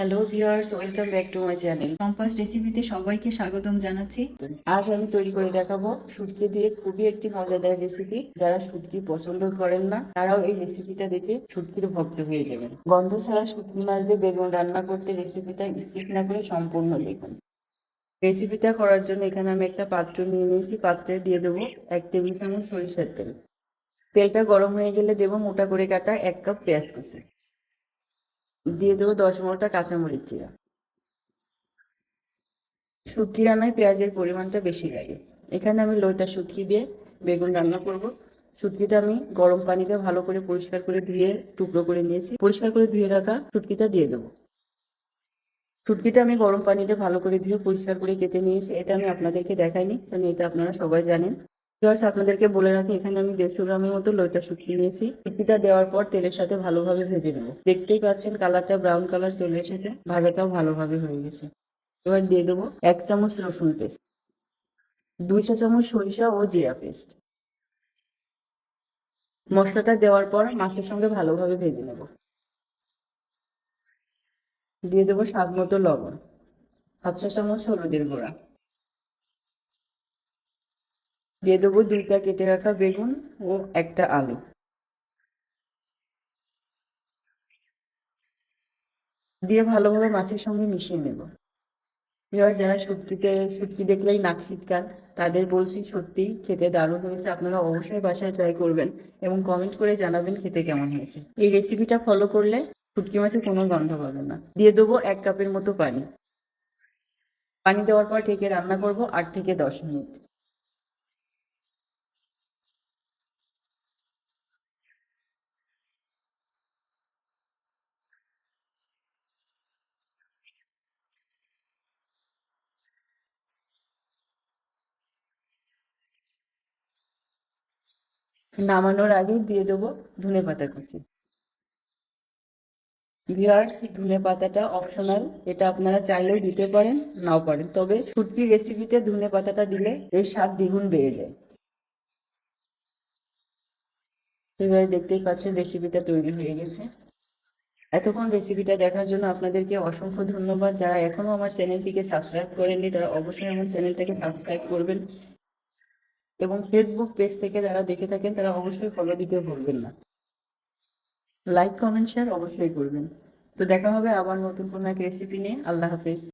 Hello viewers, welcome back to my channel. Compass রেসিপিতে সবাইকে স্বাগতম জানাচ্ছি। আজ আমি তৈরি করে দেখাবো শুটকি দিয়ে খুবই একটি মজাদার রেসিপি। যারা শুটকি পছন্দ করেন না তারাও এই রেসিপিটা দেখে শুটকির ভক্ত হয়ে যাবেন। গন্ধ ছাড়া শুটকি মাছ দিয়ে বেগুন রান্না করতে রেসিপিটা স্কিপ না করে সম্পূর্ণ দেখুন। রেসিপিটা করার জন্য এখানে আমি একটা পাত্র নিয়ে নিয়েছি। পাত্রে দিয়ে দেবো 1 টেবিল চামচ সরিষার তেল। তেলটা গরম হয়ে গেলে দেবো মোটা করে কাটা 1 কাপ পেঁয়াজ কুচি। দিয়ে দেবো 10-12টা কাঁচামরিচ চিরা। শুটকি রান্নায় পেঁয়াজের পরিমাণটা বেশি লাগে। এখানে আমি লইটা শুটকি দিয়ে বেগুন রান্না করব। শুটকিটা আমি গরম পানিতে ভালো করে পরিষ্কার করে ধুয়ে টুকরো করে নিয়েছি। পরিষ্কার করে ধুয়ে রাখা শুটকিটা দিয়ে দেবো। শুটকিটা আমি গরম পানিতে ভালো করে ধুয়ে পরিষ্কার করে কেটে নিয়েছি। এটা আমি আপনাদেরকে দেখাইনি, কারণ এটা আপনারা সবাই জানেন। ভিউয়ার্স, আপনাদেরকে বলে রাখি, এখানে আমি 150 গ্রামের মতো লইটা শুটকি নিয়েছি। শুটকিটা দেওয়ার পর তেলের সাথে ভালোভাবে ভেজে নেব। দেখতেই পাচ্ছেন কালারটা ব্রাউন কালার চলে এসেছে, ভাজাটাও ভালোভাবে হয়ে গেছে। এবার দিয়ে দেবো 1 চামচ রসুন পেস্ট, 2 চা চামচ সরিষা ও জিরা পেস্ট। মশলাটা দেওয়ার পর মাছের সঙ্গে ভালোভাবে ভেজে নেব। দিয়ে দেবো স্বাদ মতো লবণ, 1/2 চা চামচ হলুদের গুঁড়া, দিয়ে দেবো 2টা কেটে রাখা বেগুন ও একটা আলু। দিয়ে ভালোভাবে মাছের সঙ্গে মিশিয়ে নেব। এবার যারা শুটকি দেখলেই নাক ছিটকান, তাদের বলছি সত্যি খেতে দারুণ হয়েছে। আপনারা অবশ্যই বাসায় ট্রাই করবেন এবং কমেন্ট করে জানাবেন খেতে কেমন হয়েছে। এই রেসিপিটা ফলো করলে শুটকি মাছের কোনো গন্ধ পাবে না। দিয়ে দেবো 1 কাপের মতো পানি। পানি দেওয়ার পর ঢেকে রান্না করব 8 থেকে 10 মিনিট। নামানোর আগে দিয়ে দেবো ধনেপাতা কুচি। ভিউয়ার্স, ধনেপাতাটা অপশনাল, এটা আপনারা চাইলেও দিতে পারেন, নাও পারেন, তবে শুটকির রেসিপিতে ধনেপাতাটা দিলে এর স্বাদ দ্বিগুণ বেড়ে যায়। এবারে দেখতেই পাচ্ছেন রেসিপিটা তৈরি হয়ে গেছে। এতক্ষণ রেসিপিটা দেখার জন্য আপনাদেরকে অসংখ্য ধন্যবাদ। যারা এখনো আমার চ্যানেলটিকে সাবস্ক্রাইব করেননি তারা অবশ্যই আমার চ্যানেলটাকে সাবস্ক্রাইব করবেন এবং ফেসবুক পেজ থেকে যারা দেখে থাকেন তারা অবশ্যই ফলো দিতে ভুলবেন না। লাইক, কমেন্ট, শেয়ার অবশ্যই করবেন। তো দেখা হবে আবার নতুন কোনো এক রেসিপি নিয়ে। আল্লাহ হাফেজ।